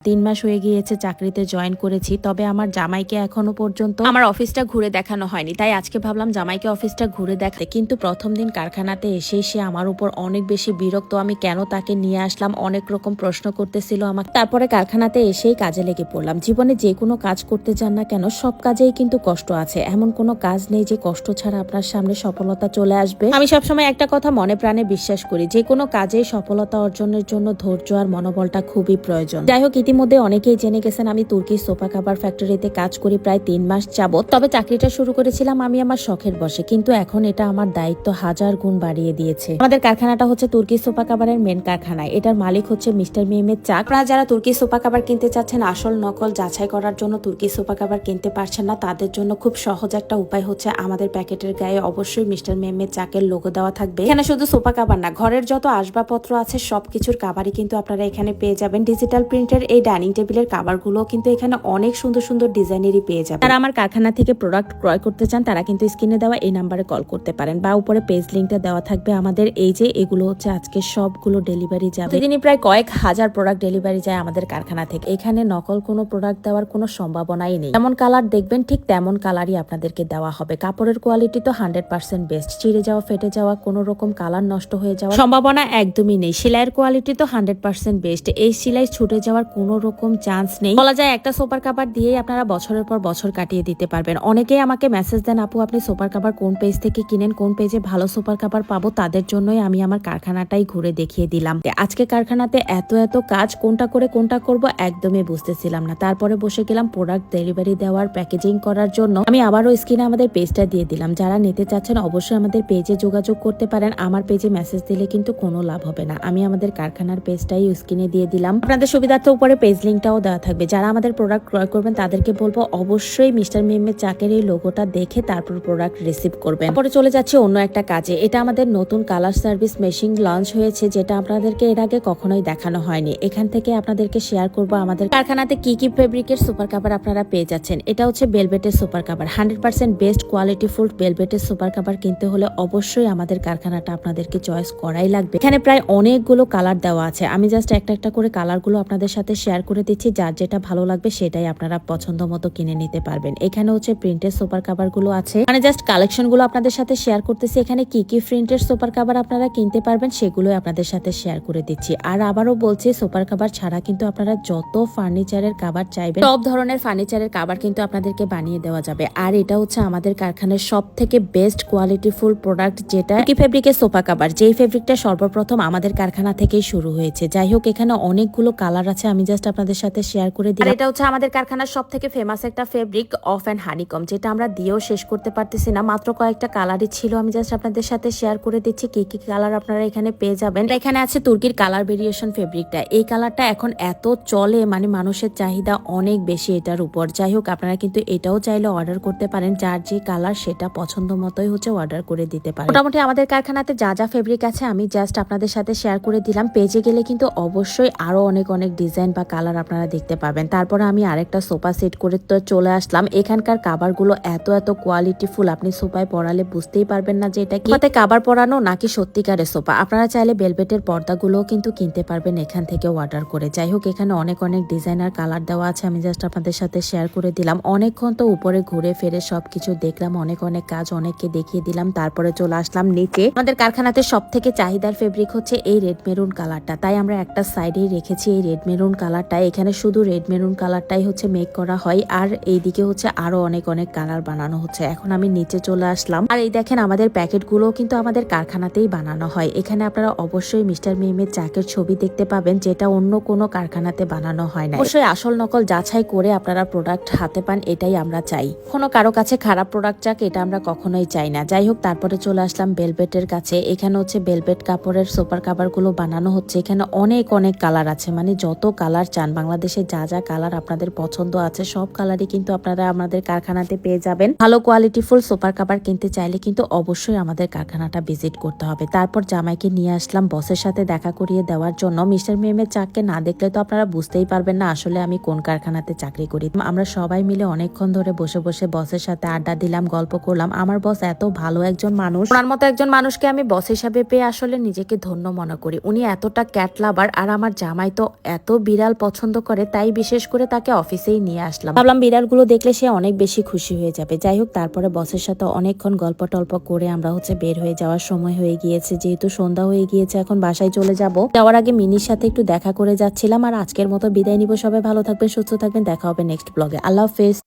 3 মাস হয়ে গিয়েছে চাকরিতে জয়েন করেছি, তবে আমার জামাইকে এখনো পর্যন্ত আমার অফিসটা ঘুরে দেখানো হয়নি। তাই আজকে ভাবলাম জামাইকে অফিসটা ঘুরে দেখাতে। কিন্তু প্রথম দিন কারখানাতে এসেই সে আমার উপর অনেক বেশি বিরক্ত। আমি কেন তাকে নিয়ে আসলাম, অনেক রকম প্রশ্ন করতেছিল আমাকে। তারপরে কারখানাতে এসেই কাজে লেগে পড়লাম। জীবনে যে কোনো কাজ করতে যান না কেন, সব কাজেই কিন্তু কষ্ট আছে। এমন কোনো কাজ নেই যে কষ্ট ছাড়া আপনার সামনে সফলতা চলে আসবে। আমি সবসময় একটা কথা মনে প্রাণে বিশ্বাস করি, যে কোনো কাজে সফলতা অর্জনের জন্য ধৈর্য আর মনোবলটা খুবই প্রয়োজন। যাই হোক, ইতিমধ্যে অনেকেই জেনে গেছেন আমি তুর্কির সোফা কাভার ফ্যাক্টরিতে কাজ করি প্রায় 3 মাস যাবত। তবে চাকরিটা শুরু করেছিলাম আমি আমার শখের বসে, কিন্তু এখন এটা আমার দায়িত্ব 1000 গুণ বাড়িয়ে দিয়েছে। আমাদের কারখানাটা হচ্ছে তুর্কির সোফা কাভারের মেন কারখানা। এটার মালিক হচ্ছে মিস্টার মেহমেদ চাক। আপনারা যারা তুর্কি সোফা কাভার কিনতে চাচ্ছেন, আসল নকল যাচাই করার জন্য তুর্কি সোফা কাভার কিনতে পারছেন না, তাদের জন্য খুব সহজ একটা উপায় হচ্ছে আমাদের প্যাকেটের গায়ে অবশ্যই মিস্টার মেহমেদ চাকের লোগো দেওয়া থাকবে। এখানে শুধু সোফা কাভার না, ঘরের যত আসবাবপত্র আছে সবকিছুর কাভারই কিন্তু আপনারা এখানে পেয়ে যাবেন। ডিজিটাল প্রিন্টের এই ডাইনিং টেবিলের কাভারগুলো কিন্তু এখানে অনেক সুন্দর সুন্দর ডিজাইনেরই পেয়ে যাবেন। যারা আমার কারখানা থেকে প্রোডাক্ট ক্রয় করতে চান তারা কিন্তু স্ক্রিনে দেওয়া এই নাম্বারে কল করতে পারেন, বা উপরে পেজ লিঙ্কটা দেওয়া থাকবে আমাদের। এই যে এগুলো হচ্ছে আজকে সবগুলো ডেলিভারি যাবে। প্রতিদিনই প্রায় কয়েক হাজার প্রোডাক্ট ডেলিভারি যায় আমাদের কারখানা থেকে। এখানে নকল কোনো প্রোডাক্ট দেওয়ার কোনো সম্ভাবনাই নেই। যেমন কালার দেখবেন ঠিক তেমন কালারই আপনাদেরকে দেওয়া হবে। কাপড়ের কোয়ালিটি তো 100% বেস্ট। চিড়ে যাওয়া, ফেটে যাওয়া, কোনো রকম কালার নষ্ট হয়ে যাওয়ার সম্ভাবনা একদমই নেই। সেলাইয়ের কোয়ালিটি তো 100% বেস্ট। এই সেলাই ছুটে যাওয়ার কোনো রকম চান্স নেই। বলা যায় একটা সোফার কাভার দিয়েই আপনারা বছরের পর বছর কাটিয়ে দিতে পারবেন। অনেকেই আমাকে মেসেজ দেন, আপু আপনি সোফার কাভার কোন পেজ থেকে কিনেন, কোন পেজে ভালো সোফার কাভার পাবো। তাদের জন্যই আমি আমার কারখানাটাই ঘুরে দেখিয়ে দিলাম। আজকে কারখানাতে এত কাজ, কোনটা করে কোনটা করব একদমই বুঝতেছিলাম না। তারপরে বসে গেলাম প্রোডাক্ট ডেলিভারি দেওয়ার, প্যাকেজিং করার জন্য। আমি আবারও স্ক্রিনে আমাদের পেজটা দিয়ে দিলাম। যারা নিতে চাচ্ছেন অবশ্যই আমাদের পেজে যোগাযোগ করতে পারেন। আমার পেজে মেসেজ দিলে কিন্তু কোনো লাভ হবে না। আমি আমাদের কারখানার পেজটাই স্ক্রিনে দিয়ে দিলাম। আপনাদের সুবিধার্থে উপরে পেজ লিঙ্কটাও দেওয়া থাকবে। যারা আমাদের প্রোডাক্ট ক্রয় করবেন তাদেরকে বলবো অবশ্যই মিস্টার মেহমেদ চাকের এই লোগোটা দেখে তারপর প্রোডাক্ট রিসিভ করবেন। তারপরে চলে যাচ্ছে অন্য একটা কাজে। এটা আমাদের নতুন কালার সার্ভিস মেশিন লঞ্চ হয়েছে, যেটা আপনাদেরকে এর আগে কখনোই দেখানো হয়নি। এখান থেকে আপনাদেরকে শেয়ার করবো আমাদের কারখানাতে কি কি ফেব্রিকের সুপার কাভার আপনারা পেয়ে যাচ্ছেন। এটা হচ্ছে বেলভেটের super cover, 100% best quality full বেলভেটের সুপার কাভার কিনতে হলে অবশ্যই আমাদের কারখানাটা আপনাদেরকে চয়েস করাই লাগবে। এখানে প্রায় অনেকগুলো কালার দেওয়া আছে। আমি জাস্ট একটা একটা করে কালারগুলো আপনাদের সাথে শেয়ার করে দিচ্ছি। যার যেটা ভালো লাগবে সেটাই আপনারা পছন্দ মতো কিনে নিতে পারবেন। এখানে হচ্ছে প্রিন্টের সুপার কাভার গুলো আছে, মানে জাস্ট কালেকশন গুলো আপনাদের সাথে শেয়ার করতেছি। এখানে কি কি প্রিন্টের সুপার কাভার আপনারা কিনতে পারবেন সেগুলো আপনাদের সাথে শেয়ার করে দিচ্ছি। আর আবারও বলছি, সুপার কাভার ছাড়া কিন্তু আপনারা যত ফার্নিচারের কাভার চাইবেন সব ধরনের ফার্নিচারের কাভার কিন্তু আপনাদেরকে বানিয়ে দেওয়া যাবে। আর এটা হচ্ছে আমাদের কারখানার সব থেকে বেস্ট কোয়ালিটি ফুল প্রোডাক্ট, যেটা কি ফেব্রিকের সোফা কাভার। যেই ফেব্রিকটা সর্বপ্রথম আমাদের কারখানা থেকেই শুরু হয়েছে। যাই হোক, এখানে অনেকগুলো কালার আছে, আমি জাস্ট আপনাদের সাথে শেয়ার করে দিই। এটা হচ্ছে আমাদের কারখানার সব থেকে ফেমাস একটা ফেব্রিক, অফ এন্ড হানিকম, যেটা আমরা দিয়েও শেষ করতে পারতেছি না। মাত্র কয়েকটা কালারই ছিল, আমি জাস্ট আপনাদের সাথে শেয়ার করে দিচ্ছি কি কি কালার আপনারা এখানে পেয়ে যাবেন। এখানে আছে তুর্কির কালার ভেরিয়েশন ফেব্রিকটা। এই কালারটা এখন এত চলে, মানে মানুষের চাহিদা অনেক বেশি এটার উপর। যাই হোক, আপনারা কিন্তু এটাও চাইলে অর্ডার করতে পারেন। যার যে কালার সেটা পছন্দ মতোই হচ্ছে অর্ডার করে দিতে পারেন। মোটামুটি আমাদের কারখানাতে যা যা ফেব্রিক আছে আমি জাস্ট আপনাদের সাথে শেয়ার করে দিলাম। পেজে গেলে কিন্তু অবশ্যই আরো অনেক ডিজাইন বা কালার আপনারা দেখতে পাবেন। তারপরে আমি আরেকটা সোফা সেট করে তো চলে আসলাম। এখানকার কাভার গুলো এত কোয়ালিটি ফুল, আপনি সোফায় পরালে বুঝতেই পারবেন না যে এটা কি কাভার পরানো নাকি সত্যিকারের সোফা। আপনারা চাইলে বেলভেটের পর্দাগুলোও কিন্তু কিনতে পারবেন এখান থেকে অর্ডার করে। যাই হোক, এখানে অনেক ডিজাইনার কালার দেওয়া আছে, আমি জাস্ট আপনাদের সাথে শেয়ার করে দিলাম। অনেকক্ষণ তো উপরে ঘুরে ফিরে সবকিছু দেখলাম, অনেক কাজ অনেককে দেখিয়ে দিলাম। তারপরে চলে আসলাম নিচে। আমাদের কারখানাতে সব থেকে চাহিদার ফেব্রিক হচ্ছে এই রেড মেরুন কালারটা, তাই আমরা একটা সাইডেই রেখেছি এই রেড মেরুন কালারটা। এখানে শুধু রেড মেরুন কালারটাই হচ্ছে মেক করা হয়, আর এইদিকে হচ্ছে আরো অনেক কালার বানানো হচ্ছে। এখন আমি নিচে চলে আসলাম। আর এই দেখেন, আমাদের প্যাকেট গুলো কিন্তু আমাদের কারখানাতেই বানানো হয়। এখানে আপনারা অবশ্যই মিস্টার মেহমেদ চাকের ছবি দেখতে পাবেন, যেটা অন্য কোনো কারখানাতে বানানো হয় না। অবশ্যই আসল নকল যাচাই করে আপনারা প্রোডাক্ট হাতে পান, এটাই আমরা চাই। কোনো কারো কাছে খারাপ প্রোডাক্ট চাক এটা আমরা কখনোই চাই না। যাই হোক, তারপরে চলে আসলাম বেলভেটের কাছে। এখানে হচ্ছে বেলভেট কাপড়ের সুপার কাভার গুলো বানানো হচ্ছে। এখানে অনেক কালার আছে, মানে যত কালার চান, বাংলাদেশে যা যা কালার আপনাদের পছন্দ আছে সব কালারই কিন্তু আপনারা আমাদের কারখানাতে পেয়ে যাবেন। ভালো কোয়ালিটি ফুল সুপার কাভার কিনতে চাইলে কিন্তু অবশ্যই আমাদের কারখানাটা ভিজিট করতে হবে। তারপর জামাইকে নিয়ে আসলাম বসের সাথে দেখা করিয়ে দেওয়ার জন্য। মিস্টার মেহমেদ চাককে না দেখলে তো আপনারা বুঝতেই পারবেন না আসলে আমি কোন কারখানাতে চাকরি করি। আমরা সবাই মিলে অনেকক্ষণ ধরে বসে বসের সাথে আড্ডা দিলাম, গল্প করলাম। আমার বস এত ভালো একজন মানুষ, ওনার মতো একজন মানুষকে আমি বস হিসাবে পেয়ে আসলে নিজেকে ধন্য মনে করি। উনি এতটা ক্যাট লাভার, আর আমার জামাই তো এত বিড়াল বিড়াল পছন্দ করে, তাই বিশেষ করে তাকে অফিসেই নিয়ে আসলাম। ভাবলাম বিড়ালগুলো দেখলে সে অনেক বেশি খুশি হয়ে যাবে। যাই হোক, তারপরে বসের সাথে অনেকক্ষণ গল্প টল্প করে আমরা বের হয়ে যাওয়ার সময় হয়ে গিয়েছে। যেহেতু সন্ধ্যা হয়ে গিয়েছে, এখন বাসায় চলে যাব। যাওয়ার আগে মিনির সাথে একটু দেখা করে যাচ্ছিলাম। আর আজকের মতো বিদায় নিব। সবাই ভালো থাকবেন, সুস্থ থাকবেন, দেখা হবে নেক্সট ব্লগে। আল্লাহ হাফেজ।